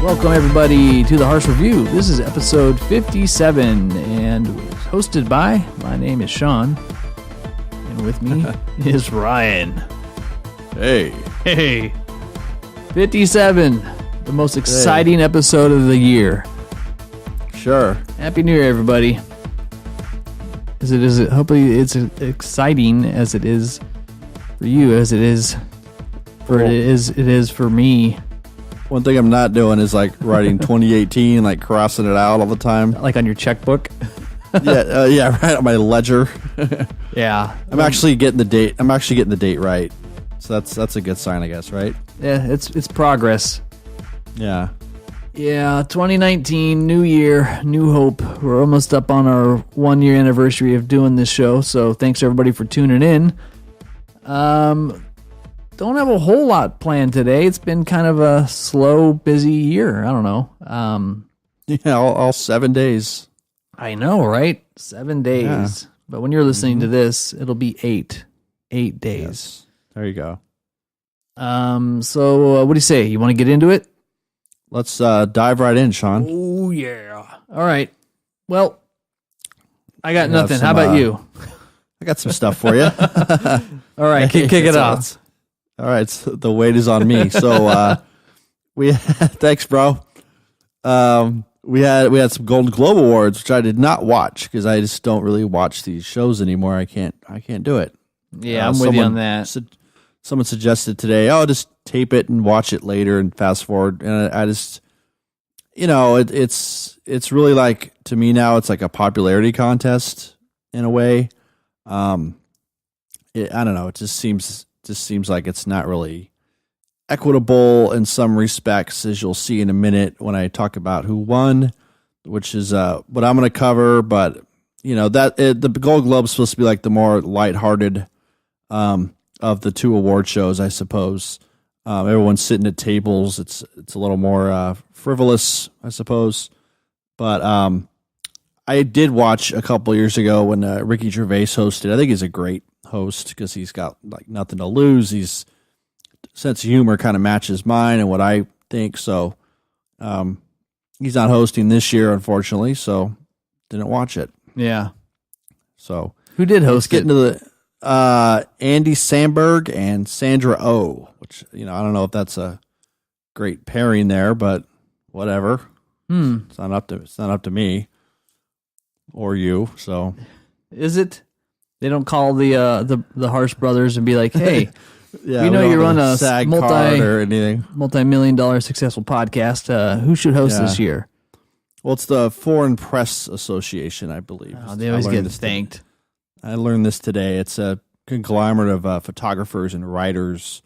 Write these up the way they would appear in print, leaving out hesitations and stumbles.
Welcome, everybody, to the Harsch Review. This is episode 57, and hosted by, my name is Sean, and with me is Ryan. Hey. 57, the most exciting episode of the year. Sure. Happy New Year, everybody. Hopefully it's exciting as it is for you, as it is for me. One thing I'm not doing is like writing 2018, like crossing it out all the time. Like on your checkbook? Yeah, right on my ledger. Yeah. I'm actually getting the date. I'm actually getting the date right. So that's a good sign, I guess, right? Yeah, it's progress. Yeah. Yeah, 2019, new year, new hope. We're almost up on our 1 year anniversary of doing this show, so thanks everybody for tuning in. Don't have a whole lot planned today. It's been kind of a slow, busy year. I don't know. Yeah, all 7 days. I know, right? 7 days. Yeah. But when you're listening to this, it'll be 8 days. Yes. There you go. So what do you say? You want to get into it? Let's dive right in, Sean. Oh, yeah. All right. Well, I got nothing. How about you? I got some stuff for you. All right, kick it off. All right, so the weight is on me. So thanks, bro. We had some Golden Globe Awards, which I did not watch because I just don't really watch these shows anymore. I can't do it. Yeah, I'm with you on that. Someone suggested today, just tape it and watch it later and fast forward. And I just, it's really like, to me now, it's like a popularity contest in a way. I don't know. It just seems like it's not really equitable in some respects, as you'll see in a minute when I talk about who won, which is what I'm going to cover. But the Gold Globe's supposed to be like the more lighthearted of the two award shows, I suppose. Everyone's sitting at tables. It's a little more frivolous, I suppose. But I did watch a couple years ago when Ricky Gervais hosted. I think he's a great host because he's got like nothing to lose. His sense of humor kind of matches mine and what I think. So he's not hosting this year, unfortunately. So didn't watch it. Yeah. So who did host it? Getting to the Andy Samberg and Sandra Oh, which I don't know if that's a great pairing there, but whatever. It's not up to me or you. So is it? They don't call the Harsch brothers and be like, hey, yeah, you run a multi-million-dollar successful podcast. Who should host this year? Well, it's the Foreign Press Association, I believe. Oh, they always get thanked. I learned this today. It's a conglomerate of photographers and writers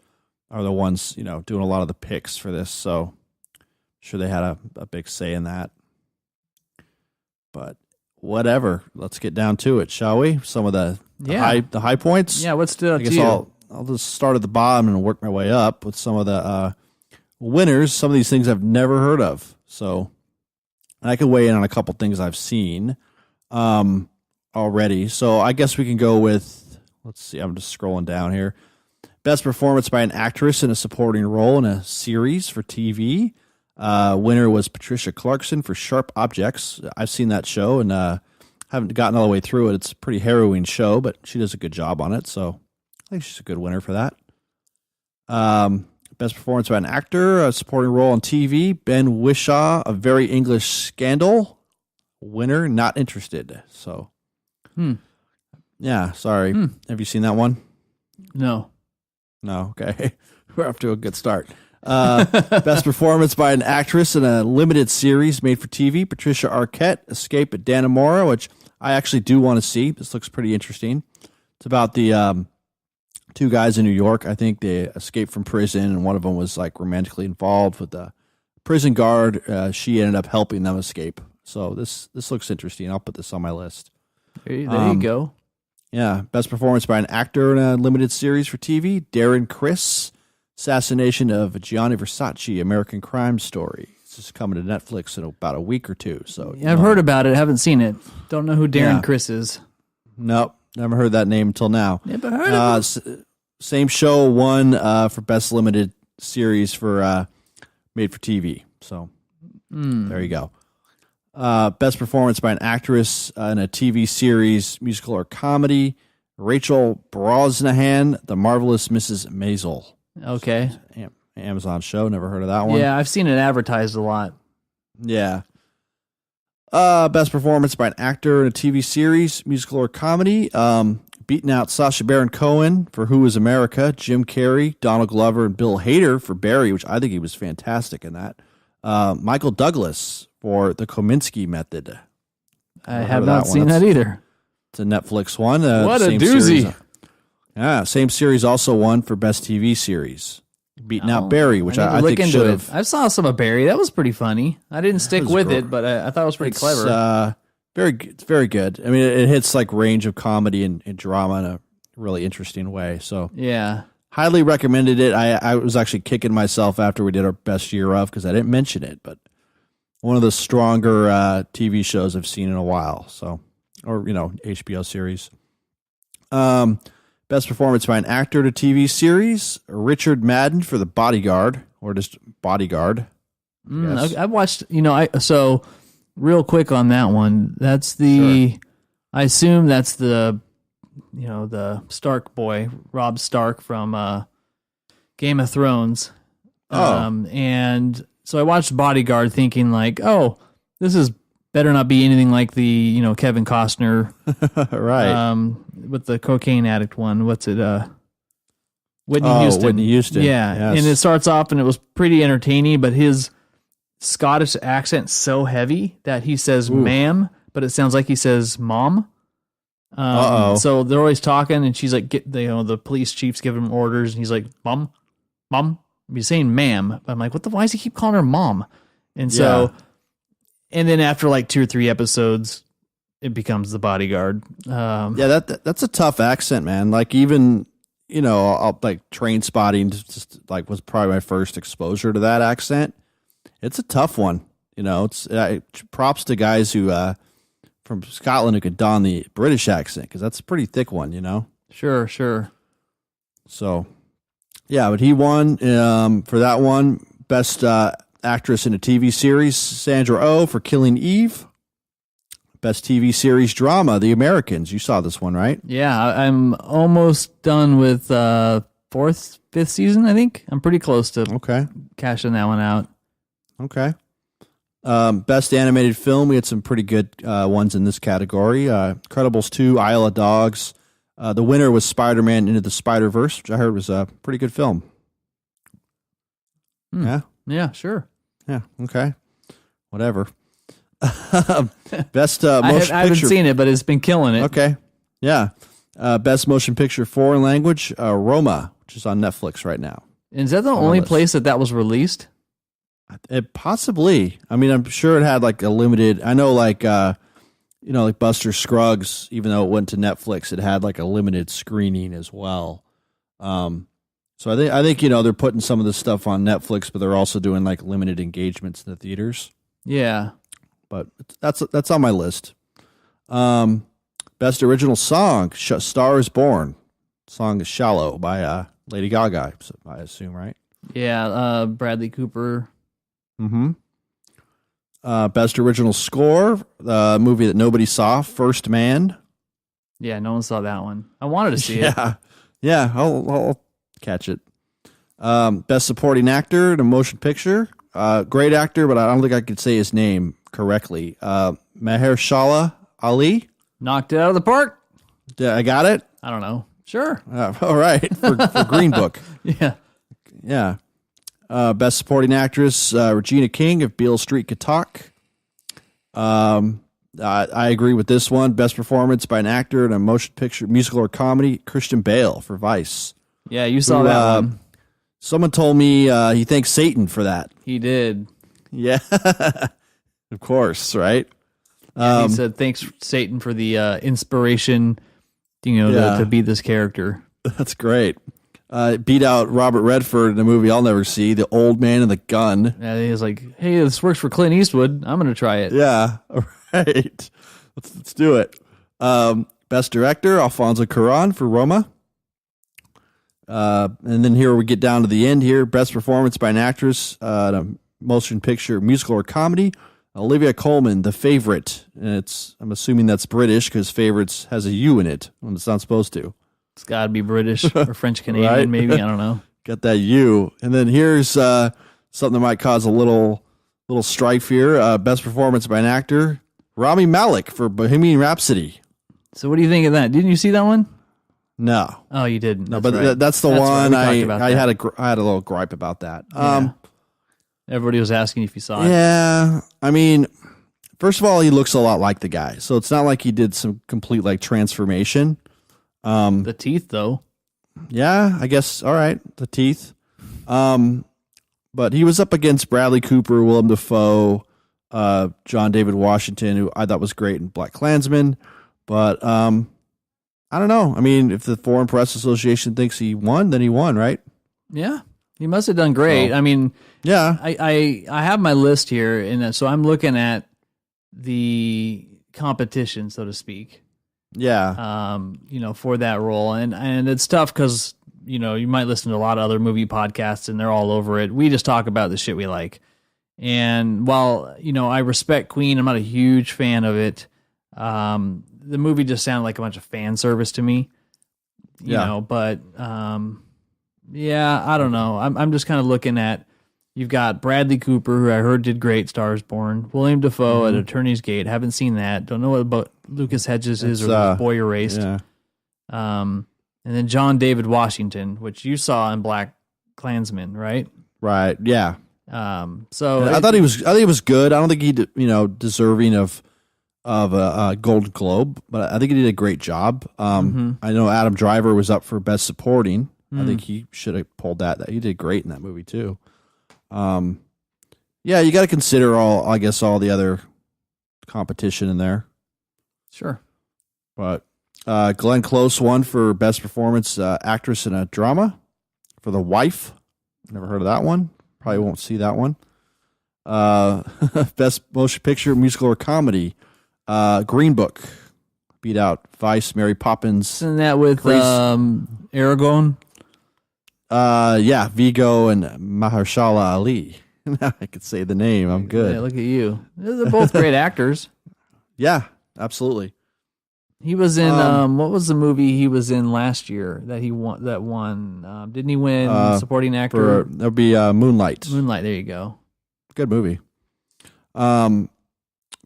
are the ones, doing a lot of the picks for this. So I'm sure they had a big say in that. But whatever. Let's get down to it, shall we? Some of the high points. Yeah, what's the? I guess I'll just start at the bottom and work my way up with some of the winners. Some of these things I've never heard of. So and I can weigh in on a couple things I've seen already. So I guess we can go with, let's see, I'm just scrolling down here. Best performance by an actress in a supporting role in a series for TV. Winner was Patricia Clarkson for Sharp Objects. I've seen that show and haven't gotten all the way through it. It's a pretty harrowing show, but she does a good job on it. So I think she's a good winner for that. Best performance by an actor, a supporting role on TV. Ben Whishaw, A Very English Scandal. Winner, not interested. So, yeah, sorry. Have you seen that one? No. Okay. We're off to a good start. Best performance by an actress in a limited series made for TV. Patricia Arquette, Escape at Dannemora, which I actually do want to see. This looks pretty interesting. It's about the two guys in New York. I think they escaped from prison, and one of them was like romantically involved with the prison guard. She ended up helping them escape. So this looks interesting. I'll put this on my list. There you go. Yeah, best performance by an actor in a limited series for TV. Darren Criss, Assassination of Gianni Versace, American Crime Story. It's just coming to Netflix in about a week or two. So yeah, I've heard about it. Haven't seen it. Don't know who Darren Criss is. Nope, never heard that name until now. Never heard of it. Same show won for best limited series for made for TV. So There you go. Best performance by an actress in a TV series, musical, or comedy. Rachel Brosnahan, The Marvelous Mrs. Maisel. Okay. Amazon show. Never heard of that one. Yeah, I've seen it advertised a lot. Yeah. Best performance by an actor in a TV series, musical, or comedy. Beating out Sacha Baron Cohen for Who Is America, Jim Carrey, Donald Glover, and Bill Hader for Barry, which I think he was fantastic in that. Michael Douglas for The Kominsky Method. I have not seen that either. It's a Netflix one. What a doozy. Same series also won for Best TV Series. Beating out Barry, which I think should have. I saw some of Barry. That was pretty funny. I didn't stick with it, but I thought it was pretty clever. It's very good. I mean, it hits like range of comedy and drama in a really interesting way. So yeah, highly recommended it. I was actually kicking myself after we did our best year of because I didn't mention it, but one of the stronger TV shows I've seen in a while. So, or HBO series. Best performance by an actor in a TV series, Richard Madden for The Bodyguard, or just Bodyguard. I watched, so real quick on that one, that's I assume that's the Stark boy, Rob Stark from Game of Thrones. And so I watched Bodyguard thinking like, oh, this is better not be anything like the, Kevin Costner. Right. With the cocaine addict one. What's it? Whitney Houston. Whitney Houston. Yeah. Yes. And it starts off and it was pretty entertaining, but his Scottish accent's so heavy that he says ma'am, but it sounds like he says mom. So they're always talking and she's like, the police chief's giving him orders and he's like, mom. He's saying ma'am. I'm like, why does he keep calling her mom? And so, and then after like 2 or 3 episodes, it becomes The Bodyguard. That's a tough accent, man. Like even, I'll like Train Spotting just like was probably my first exposure to that accent. It's a tough one. It's props to guys who from Scotland who could don the British accent because that's a pretty thick one. Sure. So, yeah, but he won for that one. Best actress in a TV series, Sandra Oh for Killing Eve. Best TV series drama, The Americans. You saw this one, right? Yeah, I'm almost done with 4th, 5th season, I think. I'm pretty close to cashing that one out. Okay. Best animated film, we had some pretty good ones in this category. Incredibles 2, Isle of Dogs. The winner was Spider-Man Into the Spider-Verse, which I heard was a pretty good film. Yeah? Yeah, sure. Yeah, okay. Whatever. Best motion picture. I haven't seen it, but it's been killing it. Okay. Yeah. Best motion picture foreign language, Roma, which is on Netflix right now. Is that the only place that was released? Possibly. I mean, I'm sure it had like a limited. I know, like like Buster Scruggs. Even though it went to Netflix, it had like a limited screening as well. So I think they're putting some of this stuff on Netflix, but they're also doing like limited engagements in the theaters. Yeah, but that's on my list. Best original song, "Star Is Born." Song is "Shallow" by Lady Gaga. I assume, right? Yeah, Bradley Cooper. Mm-hmm. Best original score, the movie that nobody saw, First Man. Yeah, no one saw that one. I wanted to see it. Yeah, I'll catch it. Best supporting actor in a motion picture, great actor, but I don't think I could say his name correctly. Mahershala Ali. Knocked it out of the park. I got it. I don't know. Sure. All right, for Green Book. Yeah. Best supporting actress, Regina King of Beale Street Could Talk. I agree with this one. Best performance by an actor in a motion picture, musical, or comedy, Christian Bale for Vice. Yeah, you saw that one. Someone told me he thanked Satan for that. He did. Yeah, of course, right? He said, thanks, Satan, for the inspiration, to be this character. That's great. Beat out Robert Redford in a movie I'll never see, The Old Man and the Gun. Yeah, he was like, hey, this works for Clint Eastwood. I'm going to try it. Yeah, all right. Let's do it. Best director, Alfonso Cuarón for Roma. And then here we get down to the end here. Best performance by an actress, a motion picture, musical, or comedy. Olivia Colman, The Favorite. And I'm assuming that's British because Favorites has a U in it when it's not supposed to. It's got to be British or French Canadian, Right? maybe. I don't know. Got that U. And then here's something that might cause a little strife here. Best performance by an actor, Rami Malek for Bohemian Rhapsody. So what do you think of that? Didn't you see that one? No. Oh, you didn't. No, but right. that's the That's one right. I had a little gripe about that. Yeah. Everybody was asking if you saw it. Yeah. I mean, first of all, he looks a lot like the guy. So it's not like he did some complete like transformation. The teeth, though. Yeah, I guess. All right. The teeth. But he was up against Bradley Cooper, Willem Dafoe, John David Washington, who I thought was great in Black Klansman. But I don't know. I mean, if the Foreign Press Association thinks he won, then he won, right? Yeah. He must have done great. So, I mean, yeah. I have my list here, and so I'm looking at the competition, so to speak. Yeah. For that role. And it's tough because, you might listen to a lot of other movie podcasts and they're all over it. We just talk about the shit we like. And while, I respect Queen, I'm not a huge fan of it. The movie just sounded like a bunch of fan service to me, but, I don't know. I'm just kind of looking at, you've got Bradley Cooper, who I heard did great, Stars Born, William Dafoe at Attorney's Gate. Haven't seen that. Don't know what about Lucas Hedges is or Boy Erased. Yeah. And then John David Washington, which you saw in Black Klansman, right? Right. Yeah. So I thought he was good. I don't think he, deserving of a Golden Globe, but I think he did a great job. I know Adam Driver was up for Best Supporting. I think he should have pulled that. He did great in that movie too. You got to consider all the other competition in there. Sure. But Glenn Close won for Best Performance Actress in a Drama for The Wife. Never heard of that one. Probably won't see that one. Best Motion Picture, Musical, or Comedy. Green Book beat out Vice, Mary Poppins. Isn't that with Aragorn? Vigo and Mahershala Ali. Now I could say the name. I'm good. Yeah, look at you. They're both great actors. Yeah, absolutely. He was in what was the movie he was in last year that he won? Didn't he win supporting actor? There'll be Moonlight. Moonlight. There you go. Good movie.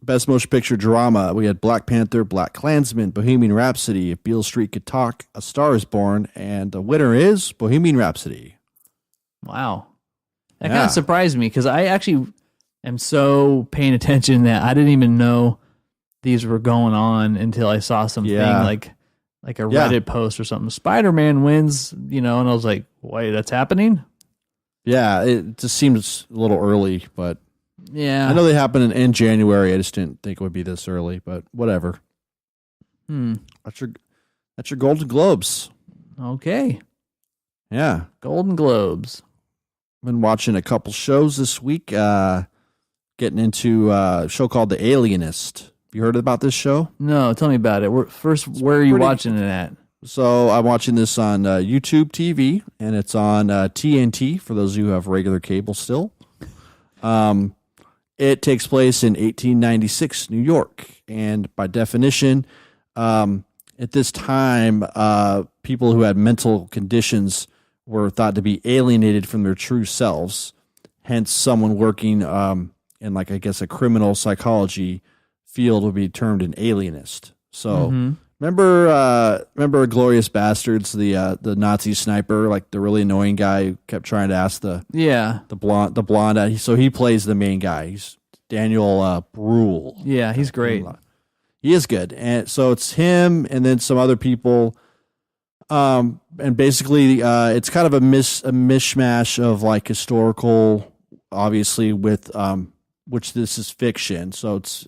Best Motion Picture Drama. We had Black Panther, Black Klansman, Bohemian Rhapsody, If Beale Street Could Talk, A Star Is Born, and the winner is Bohemian Rhapsody. Wow. That kind of surprised me because I actually am so paying attention that I didn't even know these were going on until I saw something like a Reddit post or something. Spider-Man wins, and I was like, wait, that's happening? Yeah, it just seems a little early, but yeah, I know they happen in January. I just didn't think it would be this early, but whatever. That's your Golden Globes. Okay. Yeah. Golden Globes. Been watching a couple shows this week. Getting into a show called The Alienist. You heard about this show? No, tell me about it. Where are you watching it at? So I'm watching this on YouTube TV, and it's on TNT for those who have regular cable still. It takes place in 1896 New York, and by definition, at this time, people who had mental conditions were thought to be alienated from their true selves. Hence, someone working in, like, I guess, a criminal psychology field would be termed an alienist. So, remember Glorious Bastards, the Nazi sniper, like the really annoying guy who kept trying to ask the blonde. So he plays the main guy. He's Daniel Bruhl. Yeah, he's great. He is good, and so it's him, and then some other people. And basically, it's kind of a mishmash of like historical, obviously, with which this is fiction. So it's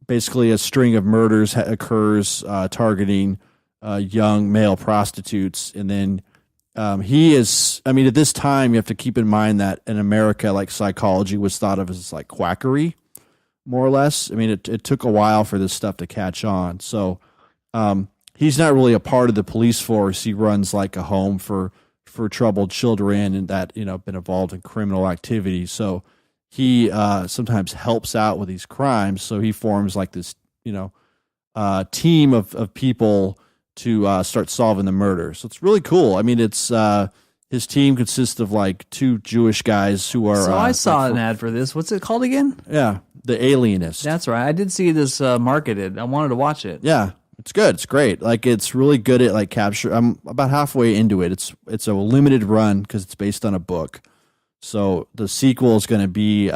basically a string of murders occurs targeting young male prostitutes, and then he is. I mean, at this time, you have to keep in mind that in America, like psychology was thought of as like quackery, more or less. I mean, it took a while for this stuff to catch on. So he's not really a part of the police force. He runs like a home for for troubled children and that, been involved in criminal activity. So he sometimes helps out with these crimes. So he forms like this, team of people to start solving the murder. So it's really cool. I mean, it's his team consists of like two Jewish guys who are. So I saw an ad for this. What's it called again? Yeah, The Alienist. That's right. I did see this marketed. I wanted to watch it. Yeah, it's good. It's great. Like it's really good at like capture. I'm about halfway into it. It's a limited run because it's based on a book. So the sequel is going to be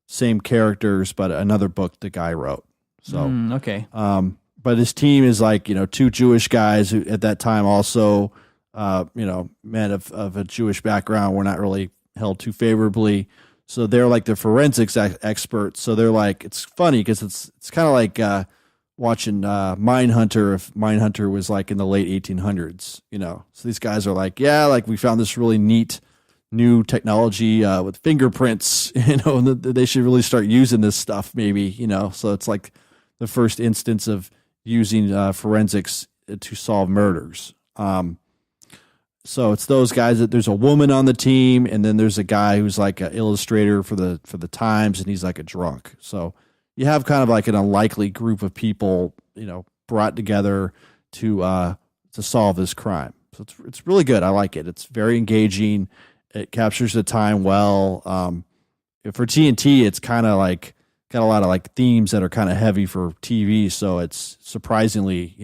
same characters, but another book the guy wrote. So okay. But his team is like two Jewish guys who at that time also men of a Jewish background were not really held too favorably. So they're like the forensics experts. So they're like, it's funny because it's kind of like watching Mindhunter if Mindhunter was like in the late 1800s, So these guys are like, yeah, like we found this really neat new technology with fingerprints, and they should really start using this stuff maybe, So it's like the first instance of using forensics to solve murders. So it's those guys that there's a woman on the team, and then there's a guy who's like an illustrator for the Times, and he's like a drunk. So you have kind of like an unlikely group of people, brought together to solve this crime. So it's really good. I like it. It's very engaging. It captures the time well. For TNT, it's kind of like got a lot of like themes that are kind of heavy for TV. So it's surprisingly,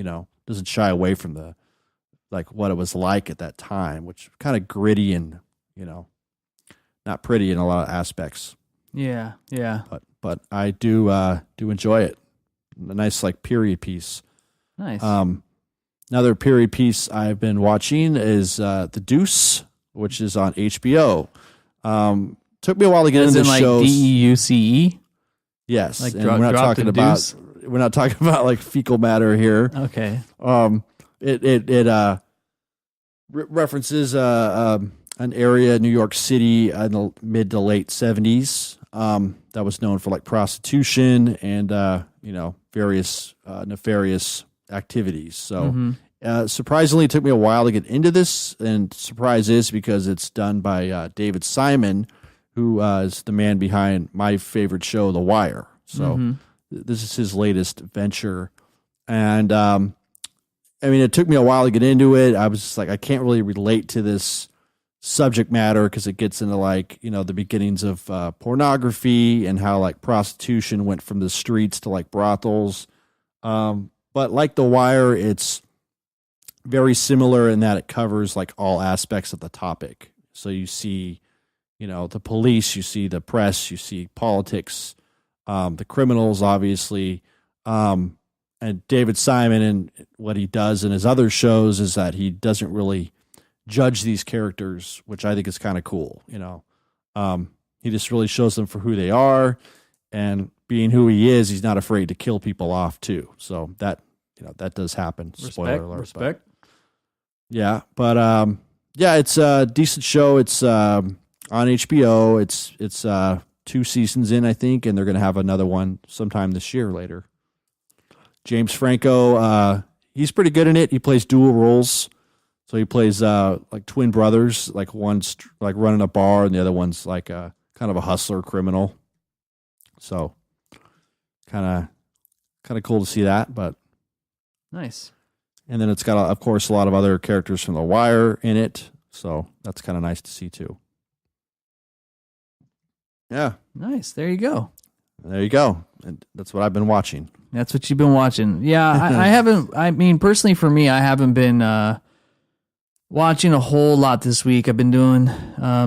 doesn't shy away from the like what it was like at that time, which kind of gritty and not pretty in a lot of aspects. Yeah. But I do enjoy it. A nice like period piece. Nice. Another period piece I've been watching is The Deuce, which is on HBO. Took me a while to get into the shows. DEUCE? Yes, like and we're not talking about like fecal matter here. Okay. It references an area in New York City in the mid to late 70s that was known for like prostitution and various nefarious activities. So surprisingly, it took me a while to get into this, and surprise is because it's done by David Simon, who is the man behind my favorite show, The Wire. So this is his latest venture. And it took me a while to get into it. I was just like, I can't really relate to this subject matter because it gets into like, the beginnings of pornography and how like prostitution went from the streets to like brothels. But like The Wire, it's very similar in that it covers like all aspects of the topic. So you see, the police, you see the press, you see politics, the criminals, obviously. And David Simon and what he does in his other shows is that he doesn't really judge these characters, which I think is kind of cool. He just really shows them for who they are, and being who he is, he's not afraid to kill people off too. So that does happen. Spoiler alert. Respect. But it's a decent show. It's on HBO. It's 2 seasons in, I think, and they're going to have another one sometime this year later. James Franco, he's pretty good in it. He plays dual roles. So he plays like twin brothers, like one's like running a bar and the other one's like a kind of a hustler criminal. So kind of cool to see that, but nice. And then it's got, of course, a lot of other characters from The Wire in it. So that's kind of nice to see too. Yeah. Nice. There you go. There you go. And that's what I've been watching. That's what you've been watching. Yeah, I haven't, personally for me, I haven't been watching a whole lot this week. I've been doing,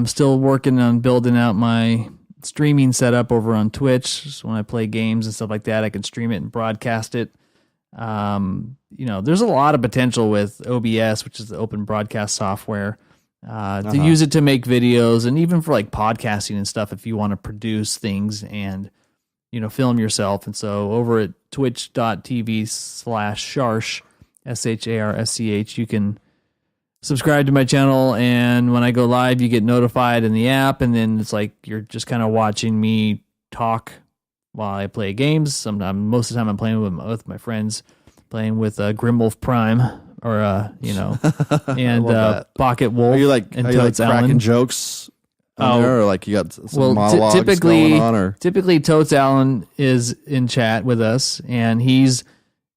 still working on building out my streaming setup over on Twitch. So when I play games and stuff like that, I can stream it and broadcast it. There's a lot of potential with OBS, which is the open broadcast software, to use it to make videos and even for like podcasting and stuff if you want to produce things and, film yourself. And so over at twitch.tv/Sharsch, SHARSCH, you can subscribe to my channel. And when I go live, you get notified in the app. And then it's like you're just kind of watching me talk while I play games. Sometimes, most of the time I'm playing with my friends, playing with Grimwolf Prime. or and Pocket Wolf. Are you like Totes cracking Allen. jokes on there, or like you got some monologues typically, going on? Or typically Totes Allen is in chat with us, and he's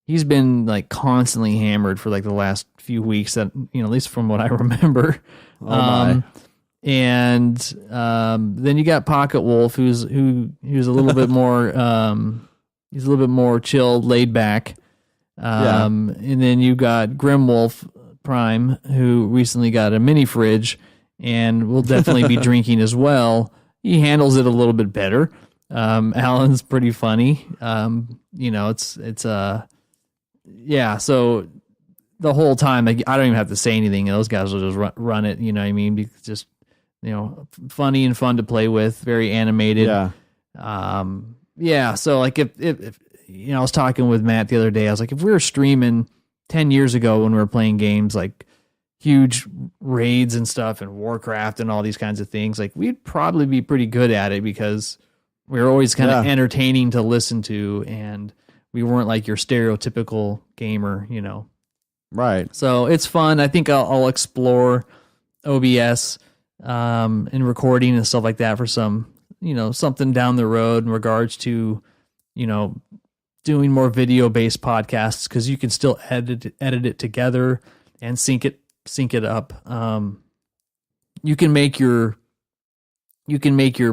been like constantly hammered for like the last few weeks. That at least from what I remember. my. And then you got Pocket Wolf, who's a little bit more he's a little bit more chilled, laid back. And then you got Grim Wolf Prime, who recently got a mini fridge and will definitely be drinking as well. He handles it a little bit better. Alan's pretty funny. So the whole time, like, I don't even have to say anything. Those guys will just run it. You know what I mean? Because just, funny and fun to play with, very animated. Yeah. So like if I was talking with Matt the other day, I was like, if we were streaming 10 years ago when we were playing games like huge raids and stuff and Warcraft and all these kinds of things, like we'd probably be pretty good at it because we were always kind of entertaining to listen to, and we weren't like your stereotypical gamer, Right. So it's fun. I think I'll explore OBS and recording and stuff like that for some, something down the road in regards to, doing more video-based podcasts, because you can still edit it together and sync it up. You can make your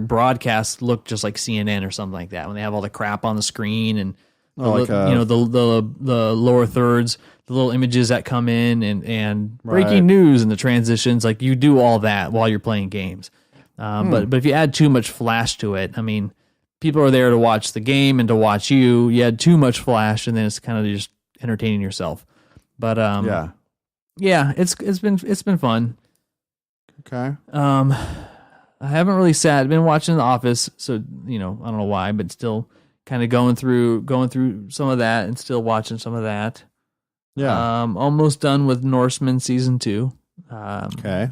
broadcast look just like CNN or something like that when they have all the crap on the screen and the lower thirds, the little images that come in and breaking news and the transitions. Like, you do all that while you're playing games. But if you add too much flash to it, I mean, people are there to watch the game and to watch you. You add too much flash, and then it's kind of just entertaining yourself. But it's been fun. Okay. I haven't really sat. I've been watching The Office, so I don't know why, but still kind of going through some of that and still watching some of that. Yeah. Almost done with Norseman season 2. Okay.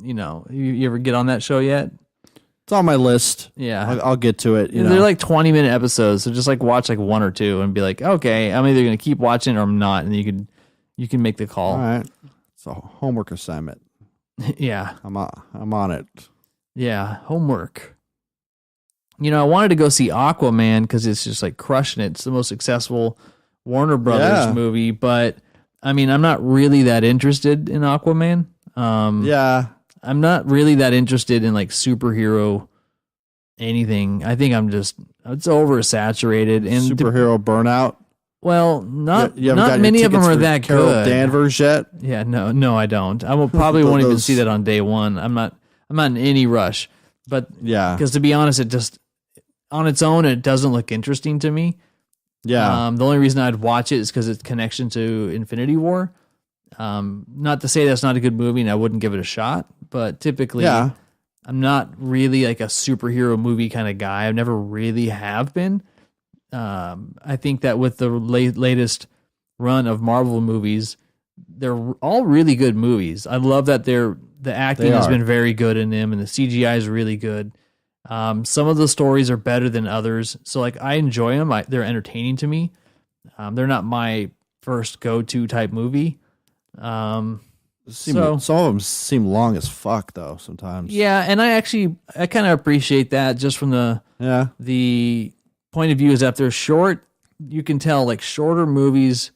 You ever get on that show yet? It's on my list. Yeah. I'll get to it. They're like 20-minute episodes, so just like watch like one or two and be like, okay, I'm either going to keep watching or I'm not, and you can make the call. All right. It's a homework assignment. Yeah. I'm on it. Yeah, homework. I wanted to go see Aquaman because it's just like crushing it. It's the most successful Warner Brothers movie, but I mean, I'm not really that interested in Aquaman. I'm not really that interested in like superhero anything. I think it's oversaturated and superhero burnout. Well, not you haven't got many of them are that Carol good. Danvers yet? Yeah, no, I don't. I will probably won't even see that on day one. I'm not in any rush. But because to be honest, it just on its own it doesn't look interesting to me. Yeah. The only reason I'd watch it is because its connection to Infinity War. Not to say that's not a good movie and I wouldn't give it a shot, but typically I'm not really like a superhero movie kind of guy. I never really have been. I think that with the latest run of Marvel movies, they're all really good movies. I love that the acting has been very good in them, and the CGI is really good. Some of the stories are better than others, so like I enjoy them. They're entertaining to me. They're not my first go-to type movie. Some of them seem long as fuck though sometimes. Yeah, and I kind of appreciate that just from the point of view is that they're short. You can tell like shorter movies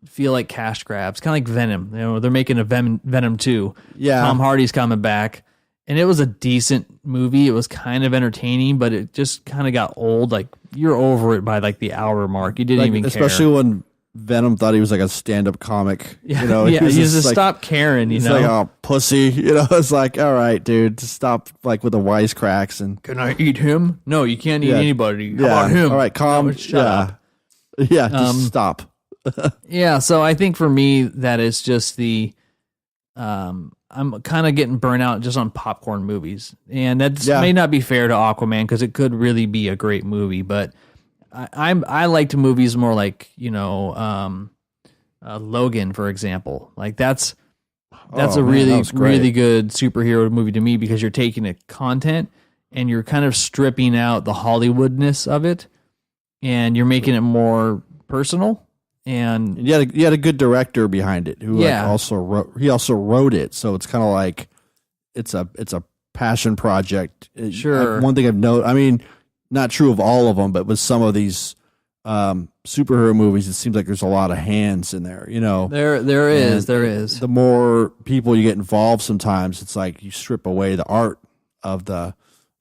feel like cash grabs, kind of like Venom. They're making a Venom 2. Yeah, Tom Hardy's coming back, and it was a decent movie. It was kind of entertaining, but it just kind of got old. Like you're over it by like the hour mark. You didn't even care. Especially when Venom thought he was like a stand-up comic. Yeah, he just like, stop caring. He's like, oh, pussy. It's like, all right, dude, just stop like with the wisecracks and. Can I eat him? No, you can't eat anybody. How about him? All right, calm. Just stop. Yeah, so I think for me that is just I'm kind of getting burnt out just on popcorn movies, and that may not be fair to Aquaman because it could really be a great movie, but I liked movies more like Logan, for example. Like that's a really good superhero movie to me because you're taking a content and you're kind of stripping out the Hollywoodness of it, and you're making it more personal. And you had a good director behind it who also wrote it. So it's kind of like it's a passion project. Sure. One thing I've noticed, I mean, not true of all of them, but with some of these superhero movies, it seems like there's a lot of hands in there. There is. The more people you get involved, sometimes it's like you strip away the art of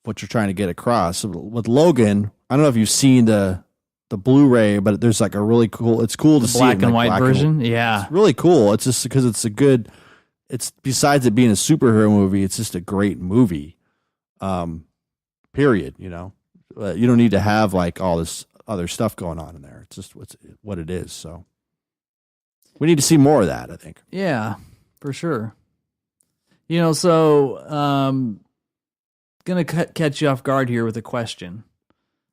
what you're trying to get across. So with Logan, I don't know if you've seen the Blu-ray, but there's like a really cool. It's cool to see black and white version. Yeah, it's really cool. It's just because it's a good. It's besides it being a superhero movie, it's just a great movie. Period. You don't need to have like all this other stuff going on in there. It's just what it is. So we need to see more of that, I think. Yeah, for sure. Gonna catch you off guard here with a question.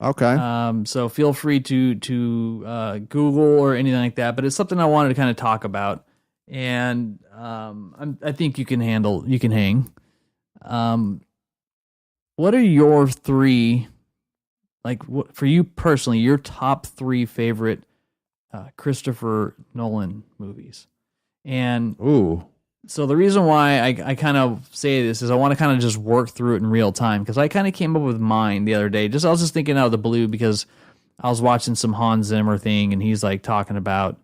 Okay. So feel free to Google or anything like that, but it's something I wanted to kind of talk about, and I think you can hang. What are your three, for you personally, your top three favorite Christopher Nolan movies? And so the reason why I kind of say this is I want to kind of just work through it in real time, because I kind of came up with mine the other day. I was just thinking out of the blue because I was watching some Hans Zimmer thing, and he's like talking about,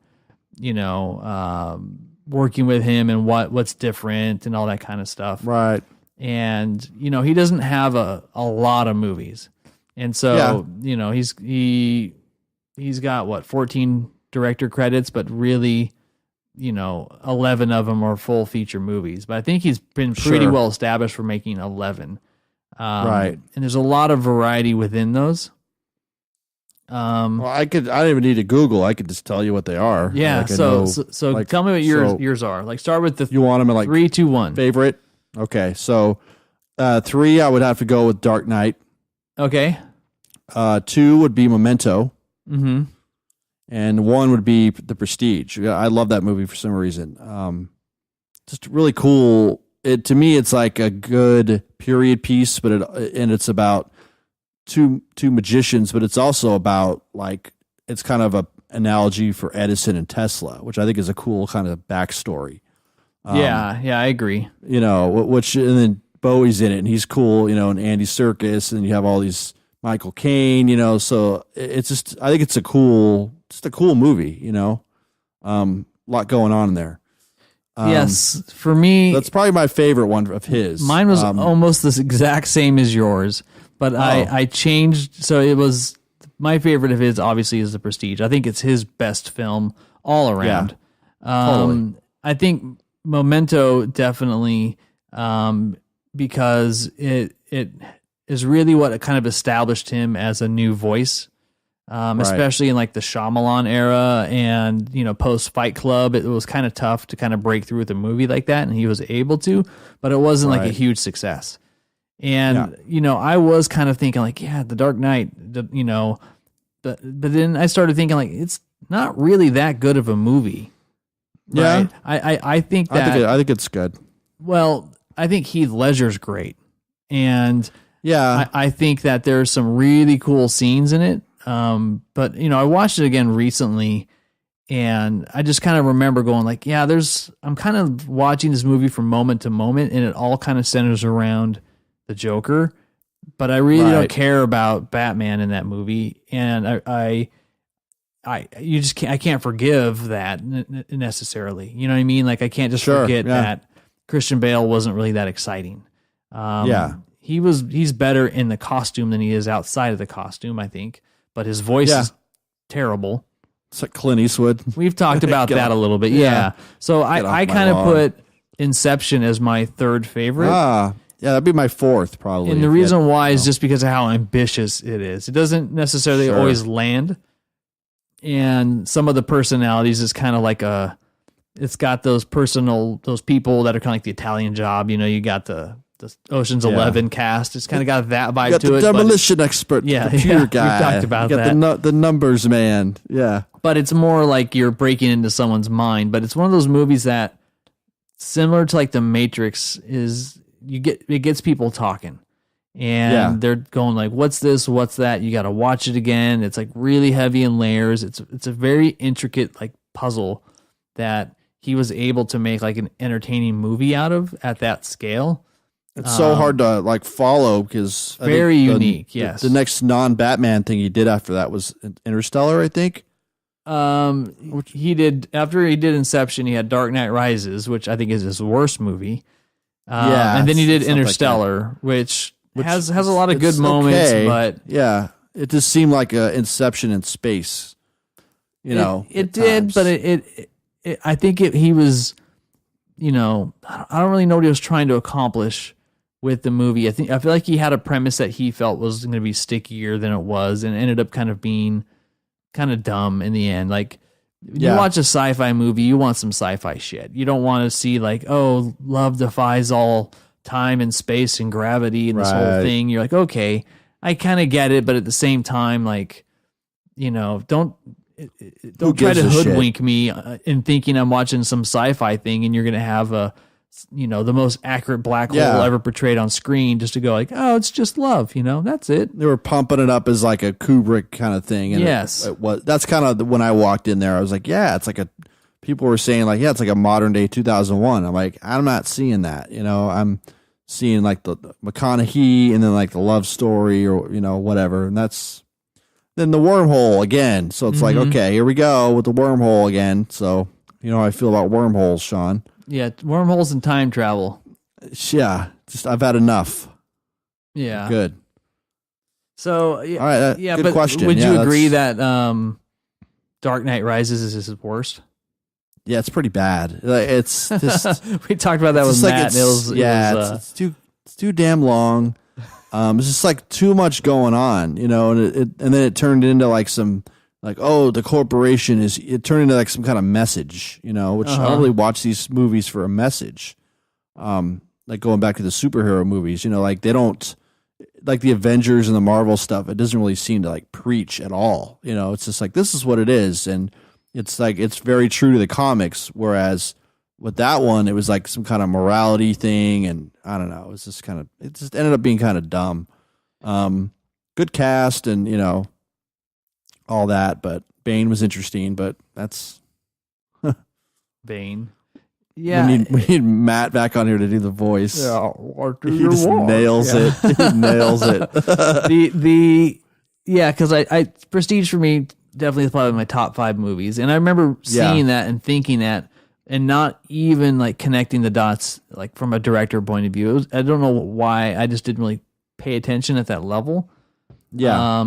working with him and what's different and all that kind of stuff. Right. And, he doesn't have a lot of movies. And so, he's got 14 director credits, but really, 11 of them are full feature movies, but I think he's been pretty well established for making 11. Right. And there's a lot of variety within those. Well, I don't even need to Google. I could just tell you what they are. Yeah. So tell me what yours are. Start with you want them in 3, 2, 1 favorite. Okay. So, 3, I would have to go with Dark Knight. Okay. 2 would be Memento. Mm-hmm. And 1 would be The Prestige. I love that movie for some reason. Just really cool. To me, it's like a good period piece, but it's about two magicians, but it's also about it's kind of a analogy for Edison and Tesla, which I think is a cool kind of backstory. Yeah, I agree. And then Bowie's in it, and he's cool. And Andy Serkis, and you have all these Michael Caine. So it's just I think it's a cool movie. Lot going on in there. Yes, for me, that's probably my favorite one of his. Mine was almost the exact same as yours, but I changed. So it was my favorite of his. Obviously, is The Prestige. I think it's his best film all around. Yeah, totally. I think Memento definitely, because it is really what kind of established him as a new voice. Especially in the Shyamalan era and, post Fight Club, it was kind of tough to kind of break through with a movie like that. And he was able to, but it wasn't a huge success. And, I was kind of thinking The Dark Knight, but then I started thinking it's not really that good of a movie. Yeah. Right? I think that, I think it's good. Well, I think Heath Ledger's great. And yeah, I think that there's some really cool scenes in it. But I watched it again recently, and I just kind of remember going I'm kind of watching this movie from moment to moment, and it all kind of centers around the Joker, but I really don't care about Batman in that movie. And I can't forgive that necessarily. You know what I mean? I can't just forget that Christian Bale wasn't really that exciting. He's better in the costume than he is outside of the costume, I think. But his voice is terrible. It's like Clint Eastwood. We've talked about that a little bit. Yeah. So I kind of put Inception as my third favorite. Yeah, that'd be my fourth probably. And the reason why is just because of how ambitious it is. It doesn't necessarily always land. And some of the personalities is kind of it's got those people that are kind of like the Italian Job. You got the Ocean's 11 cast. It's kind of got that vibe to it. The demolition expert, the computer guy. We've talked about that. You got the numbers man. Yeah. But it's more like you're breaking into someone's mind. But it's one of those movies that, similar to The Matrix, it gets people talking. And they're going what's this, what's that? You got to watch it again. It's really heavy in layers. It's a very intricate puzzle that he was able to make like an entertaining movie out of at that scale. It's so hard to like follow because very unique. Yes. The next non-Batman thing he did after that was Interstellar, I think. He did after he did Inception. He had Dark Knight Rises, which I think is his worst movie. And then he did Interstellar, which has a lot of good moments, but yeah, it just seemed like a Inception in space. It did, but I think he was, I don't really know what he was trying to accomplish with the movie. I feel like he had a premise that he felt was going to be stickier than it was, and ended up kind of being kind of dumb in the end. Like, you watch a sci-fi movie, you want some sci-fi shit. You don't want to see like, oh, love defies all time and space and gravity and this whole thing. You're like, okay, I kind of get it, but at the same time, like, don't try to hoodwink me in thinking I'm watching some sci-fi thing and you're going to have the most accurate black hole ever portrayed on screen just to go like, oh, it's just love, that's it. They were pumping it up as like a Kubrick kind of thing. And yes. It was, that's kind of when I walked in there, I was like, yeah, it's like people were saying like, yeah, it's like a modern day 2001. I'm like, I'm not seeing that. I'm seeing like the McConaughey and then like the love story or, whatever. And then the wormhole again. So it's like, okay, here we go with the wormhole again. So, how I feel about wormholes, Sean. Yeah, wormholes and time travel. Yeah, just I've had enough. Yeah. Good. So, all right, good but question. Would you agree that Dark Knight Rises is his worst? Yeah, it's pretty bad. It's just we talked about that with Matt. It's too damn long. It's just like too much going on, and then it turned into like some like, oh, the corporation it turned into like some kind of message, which I don't really watch these movies for a message. Like going back to the superhero movies, like they don't like the Avengers and the Marvel stuff. It doesn't really seem to like preach at all. It's just like, this is what it is. And it's like, it's very true to the comics. Whereas with that one, it was like some kind of morality thing. And I don't know. It just ended up being kind of dumb. Good cast and, all that, but Bane was interesting, but that's Bane. Yeah. We need Matt back on here to do the voice. Yeah. He just nails it. He nails it. Because I Prestige for me definitely is probably my top 5 movies. And I remember seeing that and thinking that and not even like connecting the dots like from a director point of view. I don't know why. I just didn't really pay attention at that level. Yeah.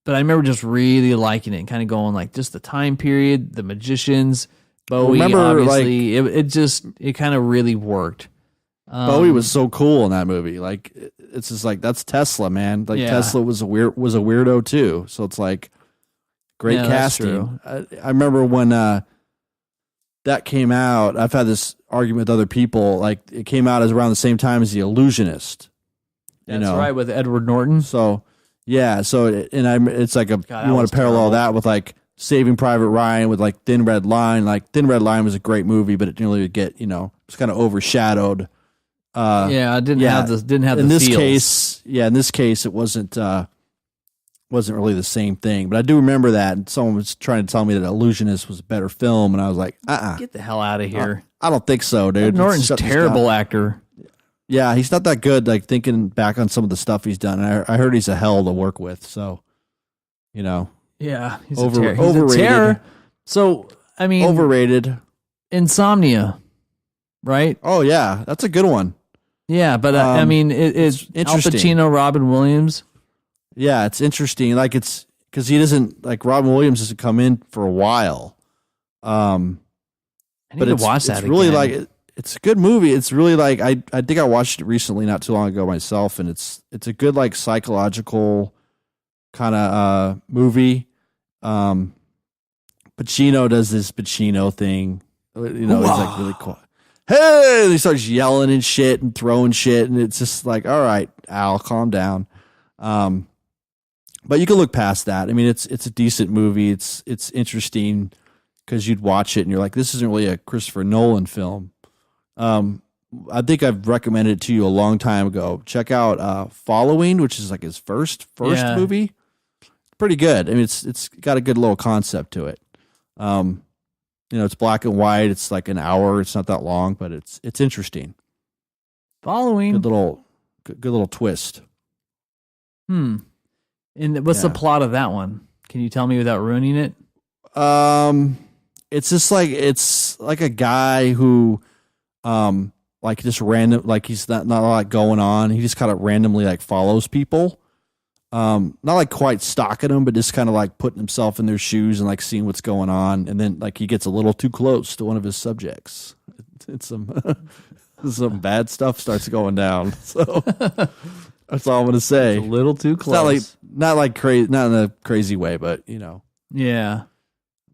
But I remember just really liking it and kind of going like just the time period, the magicians, Bowie, obviously. It kind of really worked. Bowie was so cool in that movie. Like, it's just like, that's Tesla, man. Like, Tesla was a weirdo too. So it's like great casting. I remember when that came out, I've had this argument with other people. Like, it came out as around the same time as The Illusionist. That's right, with Edward Norton. So yeah, it's like you want to parallel that with like Saving Private Ryan with like Thin Red Line. Like Thin Red Line was a great movie, but it didn't really get it's kind of overshadowed. It didn't have the in this feels. case. Yeah, in this case, it wasn't really the same thing. But I do remember that, and someone was trying to tell me that Illusionist was a better film, and I was like, get the hell out of here. I don't think so, dude. Ed Norton's a terrible actor. Yeah, he's not that good. Like thinking back on some of the stuff he's done, I heard he's a hell to work with. So, yeah, he's overrated. A terror. So I mean, overrated. Insomnia, right? Oh yeah, that's a good one. Yeah, but I mean, it's Al Pacino, Robin Williams. Yeah, it's interesting. Like it's because he doesn't like Robin Williams doesn't come in for a while. I need to watch that. It's really like. It's a good movie. It's really like I think I watched it recently, not too long ago myself, and it's a good like psychological kind of movie. Pacino does this Pacino thing, he's like really quiet. Hey, and he starts yelling and shit and throwing shit, and it's just like, all right, Al, calm down. But you can look past that. I mean, it's a decent movie. It's interesting because you'd watch it and you're like, this isn't really a Christopher Nolan film. I think I've recommended it to you a long time ago. Check out Following, which is like his first movie. Pretty good. I mean, it's got a good little concept to it. it's black and white. It's like an hour. It's not that long, but it's interesting. Following. Good little twist. And what's the plot of that one? Can you tell me without ruining it? It's just like it's like a guy who like just random, like he's not a lot going on. He just kind of randomly like follows people. Not like quite stalking them, but just kind of like putting himself in their shoes and like seeing what's going on. And then like he gets a little too close to one of his subjects. It's some bad stuff starts going down. So that's all I'm going to say. It's a little too close. Not like crazy, not in a crazy way, but Yeah.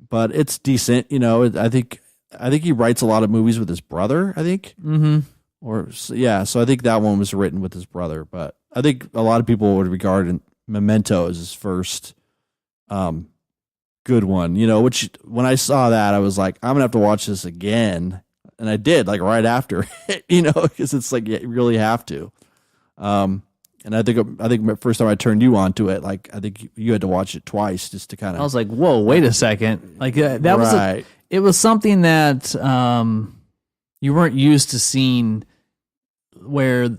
But it's decent. I think he writes a lot of movies with his brother, I think. Mm-hmm. So I think that one was written with his brother, but I think a lot of people would regard Memento as his first good one, which when I saw that, I was like, I'm going to have to watch this again. And I did, like right after, because it's like, you really have to. And I think the first time I turned you on to it, like I think you had to watch it twice just to kind of. I was like, whoa, wait a second. Like that was it was something that you weren't used to seeing, where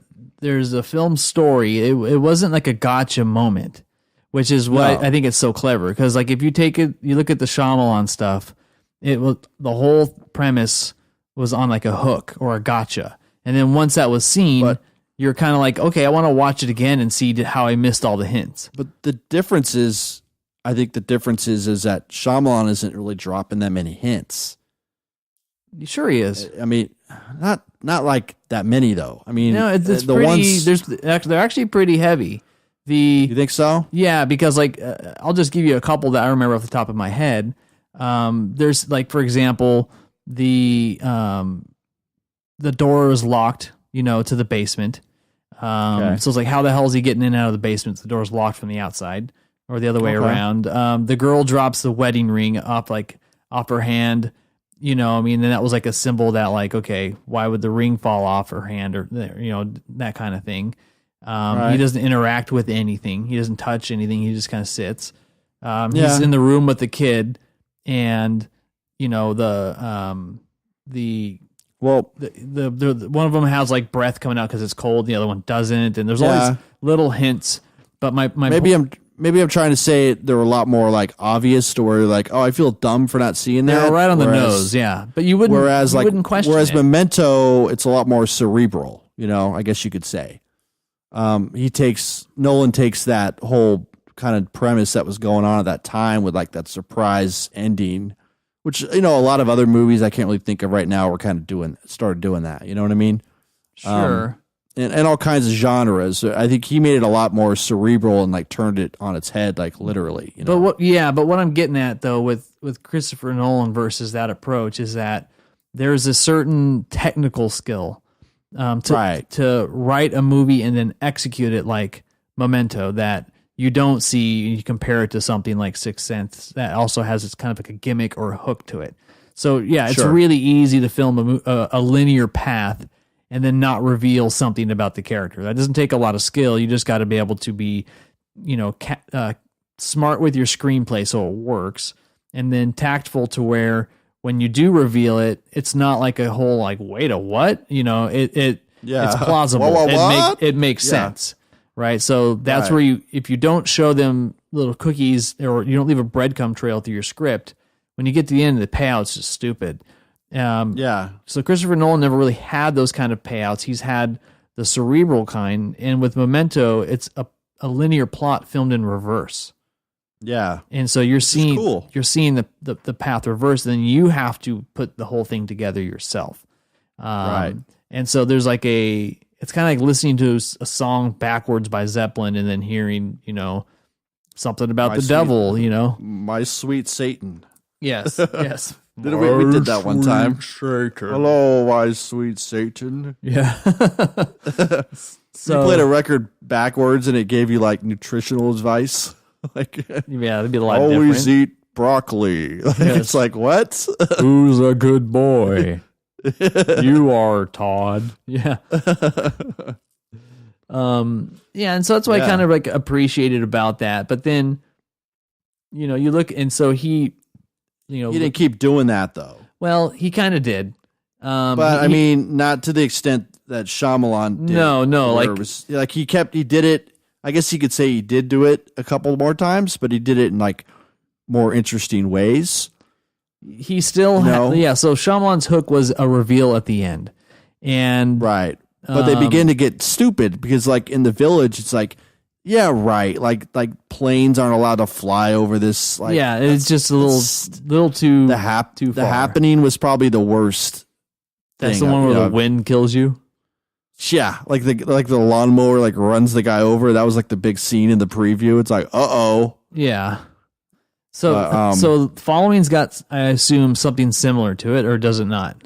there's a film story. It wasn't like a gotcha moment, which is why I think it's so clever. Because like if you look at the Shyamalan stuff, the whole premise was on like a hook or a gotcha, and then once that was seen, you're kind of like, okay, I want to watch it again and see how I missed all the hints. But the difference is, I think the difference is that Shyamalan isn't really dropping that many hints. Sure he is. I mean, not like that many though. I mean, no, it's the pretty. They're actually pretty heavy. You think so? Yeah, because like I'll just give you a couple that I remember off the top of my head. There's like, for example, the door is locked, to the basement. So it's like, how the hell is he getting in and out of the basement? The door's locked from the outside, or the other way around. The girl drops the wedding ring off her hand. And that was like a symbol that like, okay, why would the ring fall off her hand, or that kind of thing. He doesn't interact with anything. He doesn't touch anything. He just kind of sits. He's in the room with the kid, and the one of them has like breath coming out because it's cold. The other one doesn't, and there's all these little hints. But maybe I'm trying to say there were a lot more like obvious to where like, oh, I feel dumb for not seeing that. They're right on the nose, yeah. But you wouldn't. Wouldn't question. Whereas Memento, it's a lot more cerebral. I guess you could say. Nolan takes that whole kind of premise that was going on at that time with like that surprise ending, which, a lot of other movies I can't really think of right now were kind of started doing that. You know what I mean? Sure. And all kinds of genres. I think he made it a lot more cerebral and like turned it on its head, like literally. But what I'm getting at though with Christopher Nolan versus that approach is that there's a certain technical skill to write a movie and then execute it like Memento that you don't see. You compare it to something like Sixth Sense that also has its kind of like a gimmick or a hook to it. So it's really easy to film a linear path and then not reveal something about the character. That doesn't take a lot of skill. You just got to be able to be, smart with your screenplay so it works, and then tactful to where when you do reveal it, it's not like a whole like, wait, a what? It's plausible. It makes sense, right? So that's where if you don't show them little cookies or you don't leave a breadcrumb trail through your script, when you get to the end, the payout's just stupid. So Christopher Nolan never really had those kind of payouts. He's had the cerebral kind, and with Memento, it's a linear plot filmed in reverse. Yeah, and so you're seeing the path reverse, then you have to put the whole thing together yourself. Right, and so there's like it's kind of like listening to a song backwards by Zeppelin and then hearing something about the devil. My sweet Satan. Yes. We did that one time. Satan. Hello, my sweet Satan. Yeah. So you played a record backwards and it gave you like nutritional advice. It'd be a lot always different. Eat broccoli. It's like, what? Who's a good boy? You are, Todd. Yeah. And so that's what I kind of like appreciated about that. But then, you look, and so he didn't keep doing that though. Well, he kind of did. But I mean, not to the extent that Shyamalan did. No, like it was, like he did it. I guess you could say he did do it a couple more times, but he did it in like more interesting ways. He still, So Shyamalan's hook was a reveal at the end, and right. But they begin to get stupid because, like in The Village, it's like, yeah, right. Like planes aren't allowed to fly over this. Like, yeah, it's just a little too too far. The Happening was probably the worst. That's the one where the wind kills you. Yeah, like the lawnmower like runs the guy over. That was like the big scene in the preview. It's like, yeah. So Following's got, I assume, something similar to it, or does it not?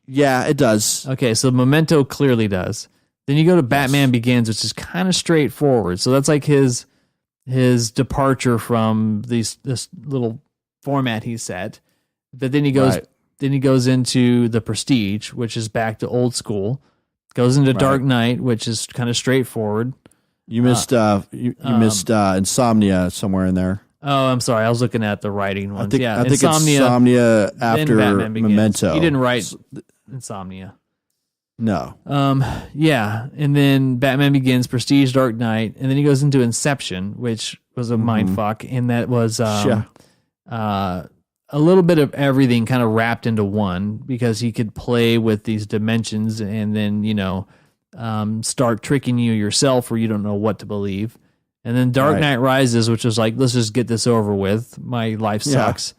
Yeah, it does. Okay, so Memento clearly does. Then you go to Batman Begins, which is kind of straightforward. So that's like his departure from this little format he set. But then he goes into The Prestige, which is back to old school. Goes into Dark Knight, which is kind of straightforward. You missed missed Insomnia somewhere in there. Oh, I'm sorry. I was looking at the writing ones. I think it's Insomnia after Memento. He didn't write Insomnia. No. Yeah, and then Batman Begins, Prestige, Dark Knight, and then he goes into Inception, which was a mind fuck, and that was a little bit of everything kind of wrapped into one, because he could play with these dimensions and then start tricking you yourself where you don't know what to believe. And then Dark Knight Rises, which was like, let's just get this over with. My life sucks.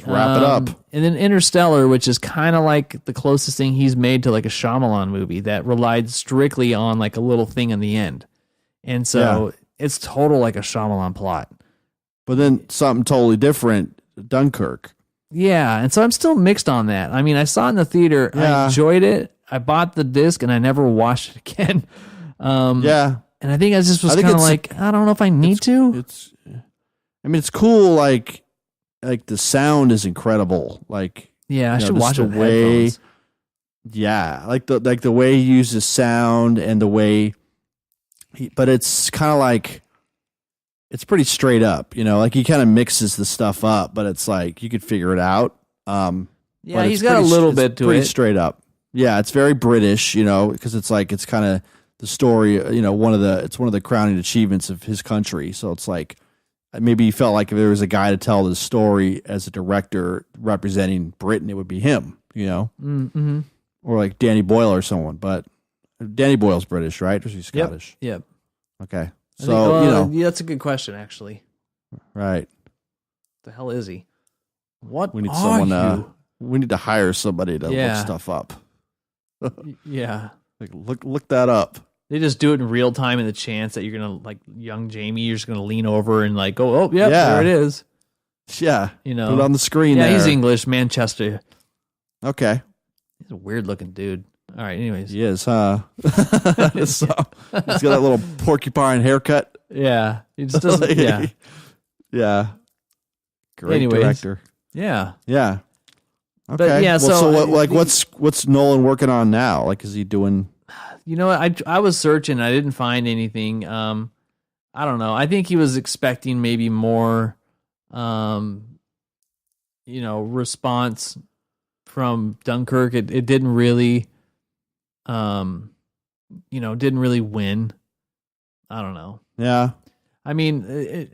Wrap it up. And then Interstellar, which is kind of like the closest thing he's made to like a Shyamalan movie that relied strictly on like a little thing in the end. And so it's total like a Shyamalan plot. But then something totally different, Dunkirk. Yeah, and so I'm still mixed on that. I mean, I saw it in the theater. Yeah. I enjoyed it. I bought the disc, and I never watched it again. And I think I just was kind of like, I don't know if I need to. It's cool. Like the sound is incredible. Like, yeah, I should watch it with headphones. Yeah, like the way he uses sound and the way, but it's kind of like, it's pretty straight up. Like he kind of mixes the stuff up, but it's like you could figure it out. Yeah, he's got a little bit to it. Pretty straight up. Yeah, it's very British. Because it's like it's kind of the story. It's one of the crowning achievements of his country. So it's like, maybe he felt like if there was a guy to tell the story as a director representing Britain, it would be him, Mm-hmm. Or like Danny Boyle or someone. But Danny Boyle's British, right? Or is he Scottish? Yep. Okay. So, yeah, that's a good question, actually. Right. The hell is he? What we need are you? We need to hire somebody to look stuff up. Yeah. Like look that up. They just do it in real time, in the chance that you're gonna, like, young Jamie, you're just gonna lean over and like go, oh yeah, there it is. Yeah. Put it on the screen. Yeah, there. he's English, Manchester. Okay. He's a weird looking dude. All right, anyways. He is, huh? So, he's got that little porcupine haircut. Yeah. He just doesn't, yeah. Yeah. Great director. Yeah. Yeah. Okay. But yeah, what's Nolan working on now? Like, is he doing? You know what? I was searching. I didn't find anything. I don't know. I think he was expecting maybe more, response from Dunkirk. It didn't really, didn't really win. I don't know. Yeah. I mean,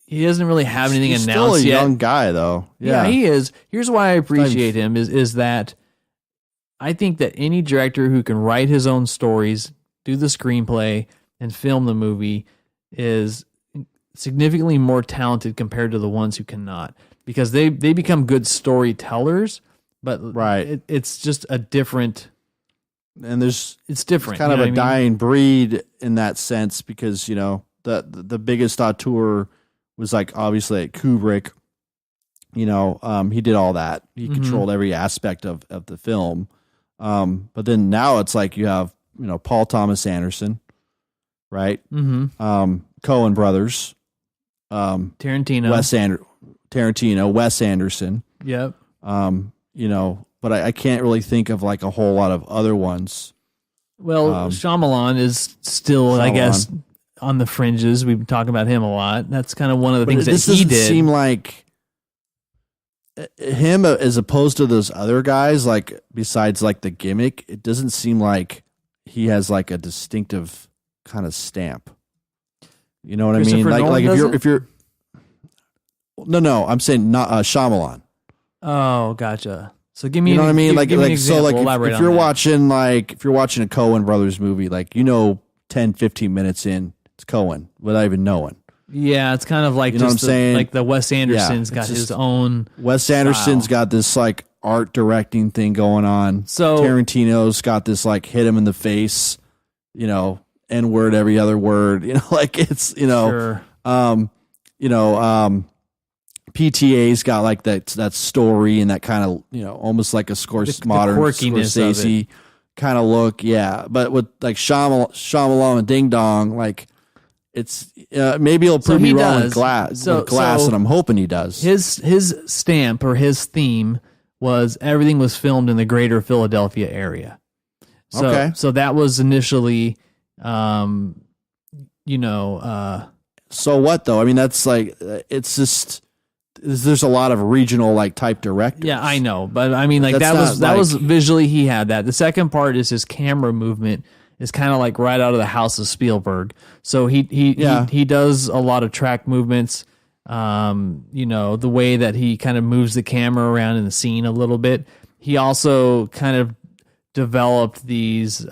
he doesn't really have anything announced yet. He's still a young guy, though. Yeah, he is. Here's why I appreciate him is that I think that any director who can write his own stories, do the screenplay, and film the movie is significantly more talented compared to the ones who cannot, because they become good storytellers, but it's just a different. And it's different. It's kind of a dying breed in that sense, because the biggest auteur was like obviously like Kubrick. He did all that. He controlled every aspect of the film. But then now it's like you have Paul Thomas Anderson, right? Mm-hmm. Coen brothers, Tarantino, Wes Anderson. Yep. But I can't really think of like a whole lot of other ones. Well, Shyamalan is still, I guess, on the fringes. We've been talking about him a lot. That's kind of one of the things that he did. Seem like him as opposed to those other guys, like besides like the gimmick, it doesn't seem like he has like a distinctive kind of stamp. You know what I mean? Like if you're no, I'm saying not Shyamalan. Oh, gotcha. So give me, you know what I mean? Like so like if you're watching a Coen Brothers movie, like 10, 15 minutes in, it's Coen without even knowing. Yeah, it's kind of like, what I'm saying? Like the Wes Anderson's got his own. Wes Anderson's got this like art directing thing going on. So Tarantino's got this like hit him in the face, N word every other word, like it's sure. PTA's got like that story and that kind of almost like a modern Scorsese kind of look, yeah. But with like Shyamalan and Ding Dong, like it's maybe he'll prove me wrong with Glass, and I'm hoping he does. His stamp or his theme was everything was filmed in the greater Philadelphia area. So that was initially, So what though? I mean, that's like it's just. There's a lot of regional like type directors. Yeah, I know, but I mean, like that was visually he had that. The second part is his camera movement is kind of like right out of the house of Spielberg. So he does a lot of track movements. The way that he kind of moves the camera around in the scene a little bit. He also kind of developed these.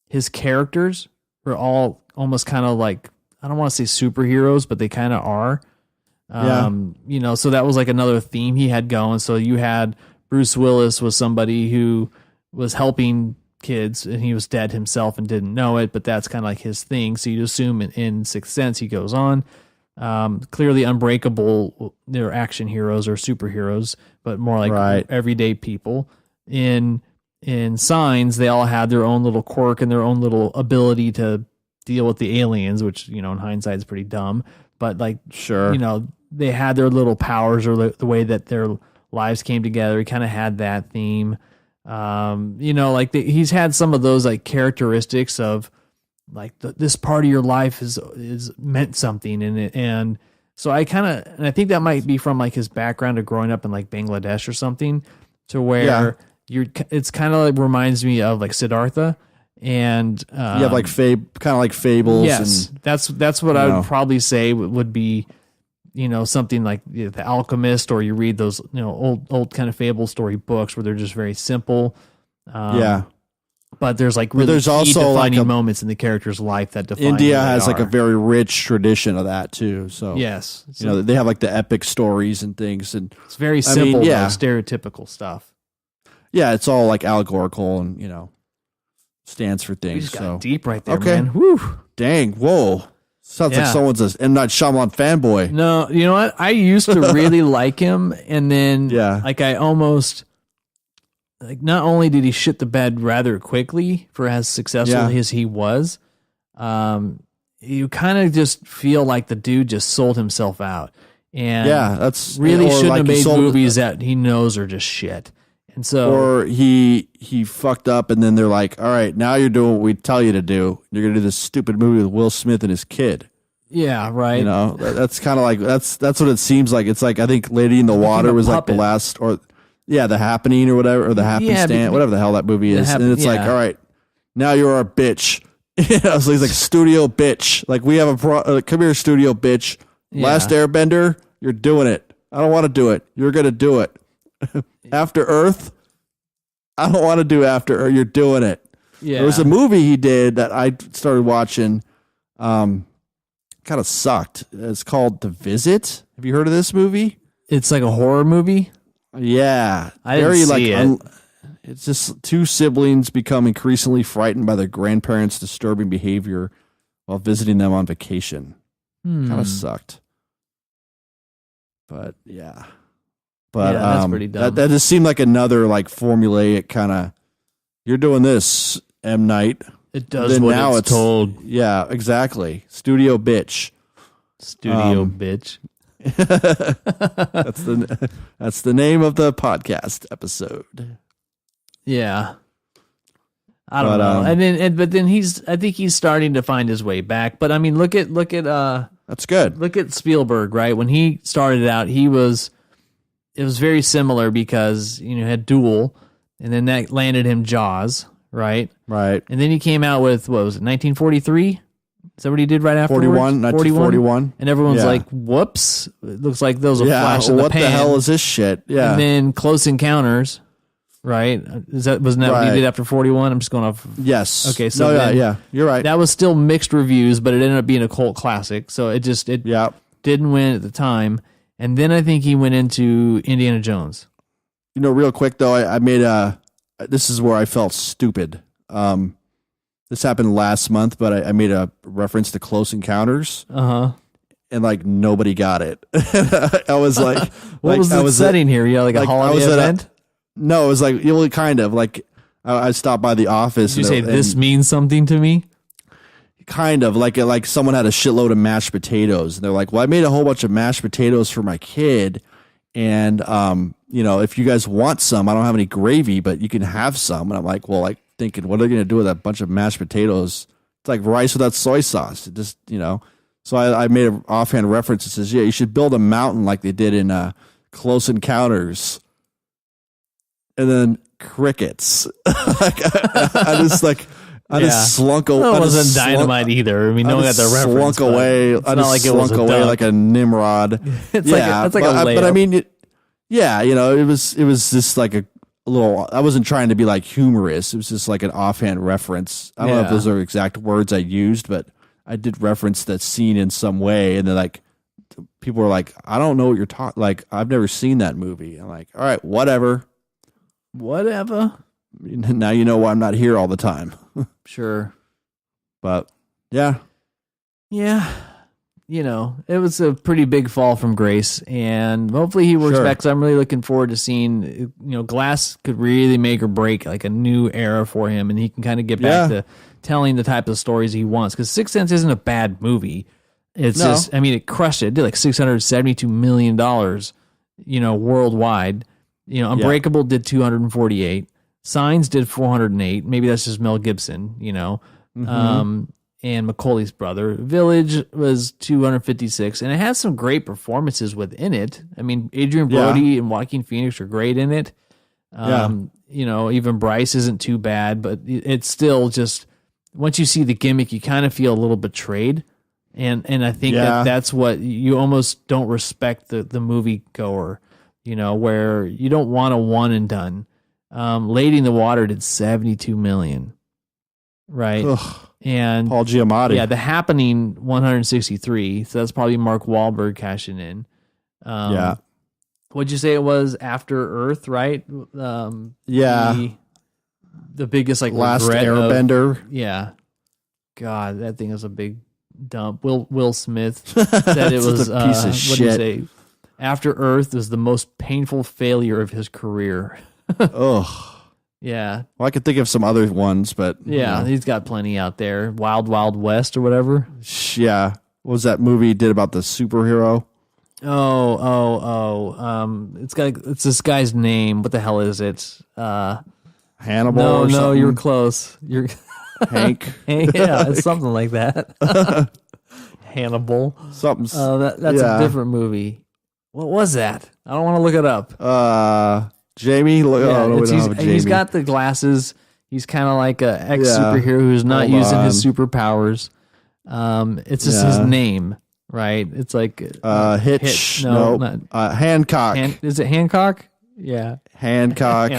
His characters were all almost kind of like, I don't want to say superheroes, but they kind of are. So that was like another theme he had going. So you had Bruce Willis was somebody who was helping kids and he was dead himself and didn't know it, but that's kind of like his thing. So you assume in Sixth Sense he goes on. Clearly Unbreakable, they're action heroes or superheroes, but more like everyday people. In Signs, they all had their own little quirk and their own little ability to deal with the aliens, which, in hindsight is pretty dumb. But like, sure, they had their little powers or the way that their lives came together. He kind of had that theme. He's had some of those like characteristics of like this part of your life is meant something in it. And so I think that might be from like his background of growing up in like Bangladesh or something, to where it's kind of like reminds me of like Siddhartha. And you have like kind of like fables. Yes, and, that's what I would probably say would be, something like The Alchemist, or you read those old kind of fable story books where they're just very simple. But there's like really there's also defining like moments in the character's life that define. India has like a very rich tradition of that too. So yes, they have like the epic stories and things, and it's very simple, stereotypical stuff. Yeah, it's all like allegorical and stands for things. We just got deep right there, okay. Man. Woo. Dang, whoa. Sounds like someone's a M. Night Shyamalan fanboy. No, you know what? I used to really like him, and then like I almost like not only did he shit the bed rather quickly for as successful as he was, you kind of just feel like the dude just sold himself out, and that's really shouldn't have made movies that he knows are just shit. And so, or he fucked up, and then they're like, "All right, now you're doing what we tell you to do. You're gonna do this stupid movie with Will Smith and his kid." Yeah, right. That's kind of like that's what it seems like. It's like I think Lady in the Water was like the last, or The Happening or whatever, or The Happenstance, whatever the hell that movie is. And it's like, all right, now you're a bitch. So he's like, studio bitch. Like we have come here, studio bitch. Last Airbender, you're doing it. I don't want to do it. You're gonna do it. After Earth, I don't want to do After Earth. You're doing it. Yeah. There was a movie he did that I started watching. Kind of sucked. It's called The Visit. Have you heard of this movie? It's like a horror movie. Yeah, I didn't see it. It's just two siblings become increasingly frightened by their grandparents' disturbing behavior while visiting them on vacation. Kind of sucked. But yeah. But that's pretty dumb. That just seemed like another like formulaic kind of, you're doing this, M. Night. It does what now it's told. Yeah, exactly. Studio bitch. Studio bitch. That's the name of the podcast episode. Yeah. I don't know. But then I think he's starting to find his way back. But I mean, look at that's good. Look at Spielberg, right? When he started out, it was very similar because, you had Duel, and then that landed him Jaws, right? Right. And then he came out with, what was it, 1943? Is that what he did right after? 1941. And everyone's like, whoops. It looks like those are flash in the pan. What the hell is this shit? Yeah. And then Close Encounters, right? Wasn't that what he did after 41? I'm just going off. Yes. Okay, so yeah, you're right. That was still mixed reviews, but it ended up being a cult classic. So it didn't win at the time. And then I think he went into Indiana Jones. Real quick though, I made this is where I felt stupid. This happened last month, but I made a reference to Close Encounters. And like nobody got it. I was like, what was the setting here? Yeah, like a holiday event? No, it was like, kind of like I stopped by the office. Did you say this means something to me? Kind of like someone had a shitload of mashed potatoes, and they're like, well, I made a whole bunch of mashed potatoes for my kid. And, if you guys want some, I don't have any gravy, but you can have some. And I'm like, well, thinking, what are they going to do with a bunch of mashed potatoes? It's like rice without soy sauce. It just, So I made an offhand reference that says, yeah, you should build a mountain like they did in Close Encounters. And then crickets. I just slunk away. It wasn't dynamite either. I mean, no one got the reference. Slunk away. I just slunk away like a Nimrod. It's like a layup. But I mean, it was just like a little. I wasn't trying to be like humorous. It was just like an offhand reference. I don't know if those are exact words I used, but I did reference that scene in some way. And then like people were like, I don't know what you're talking. Like, I've never seen that movie. I'm like, all right, whatever. Now you know why I'm not here all the time. Sure. But yeah. It was a pretty big fall from grace, and hopefully he works back, because I'm really looking forward to seeing, Glass could really make or break like a new era for him, and he can kind of get back to telling the type of stories he wants, because Sixth Sense isn't a bad movie. It's just, I mean, it crushed it. It did like $672 million, worldwide. Unbreakable did 248. Signs did 408. Maybe that's just Mel Gibson, and Macaulay's brother. Village was 256, and it has some great performances within it. I mean, Adrian Brody and Joaquin Phoenix are great in it. Even Bryce isn't too bad, but it's still just, once you see the gimmick, you kind of feel a little betrayed. And I think that's what you almost don't respect the movie goer, where you don't want a one and done. Lady in the Water did 72 million, right? Ugh. And Paul Giamatti. Yeah, The Happening 163. So that's probably Mark Wahlberg cashing in. What'd you say it was? After Earth, right? The biggest Last Airbender. God, that thing is a big dump. Will Smith said it was a piece of shit. What did he say? After Earth was the most painful failure of his career. Ugh. Yeah. Well, I could think of some other ones, but he's got plenty out there. Wild Wild West or whatever. Yeah. What was that movie he did about the superhero? It's this guy's name. What the hell is it? Hannibal. No, you were close. You're Hank. Yeah, it's something like that. Hannibal. Something's. That's a different movie. What was that? I don't want to look it up. Jamie. He's got the glasses. He's kind of like a ex-superhero who's not using his superpowers. It's just his name, right? It's like Hitch. No, Hancock. Is it Hancock? Yeah, Hancock.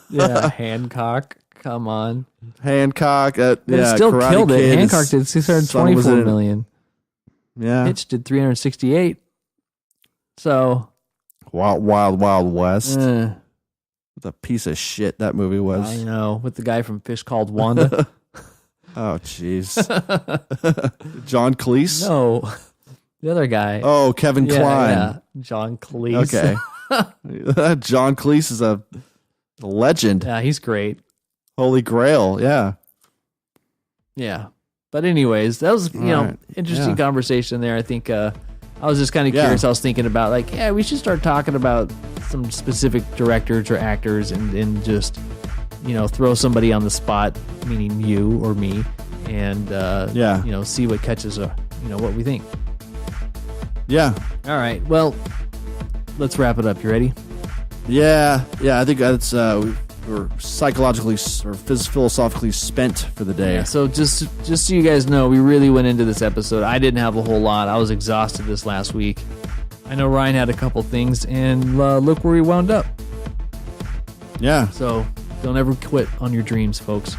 Yeah, Hancock. Come on, Hancock. It still Karate killed Kid it. Hancock did 624 million. Yeah, Hitch did 368. So. Wild West. What a piece of shit that movie was. I know, with the guy from Fish Called Wanda. Oh, jeez. John Cleese? No, the other guy. Oh, Kevin Kline. Yeah. John Cleese. Okay. John Cleese is a legend. Yeah, he's great. Holy Grail, yeah. Yeah. But anyways, that was, interesting conversation there. I think I was just kind of curious. I was thinking about we should start talking about some specific directors or actors and just, throw somebody on the spot, meaning you or me, and, see what catches, what we think. Yeah. All right. Well, let's wrap it up. You ready? Yeah. I think that's we're psychologically or philosophically spent for the day. Yeah, so just so you guys know, we really went into this episode. I didn't have a whole lot. I was exhausted this last week. I know Ryan had a couple things, and look where he wound up. Yeah. So don't ever quit on your dreams, folks.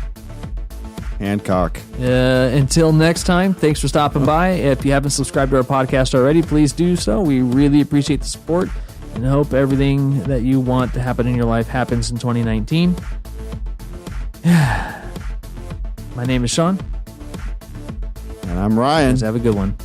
Hancock. Until next time, thanks for stopping by. If you haven't subscribed to our podcast already, please do so. We really appreciate the support and hope everything that you want to happen in your life happens in 2019. My name is Sean. And I'm Ryan. Have a good one.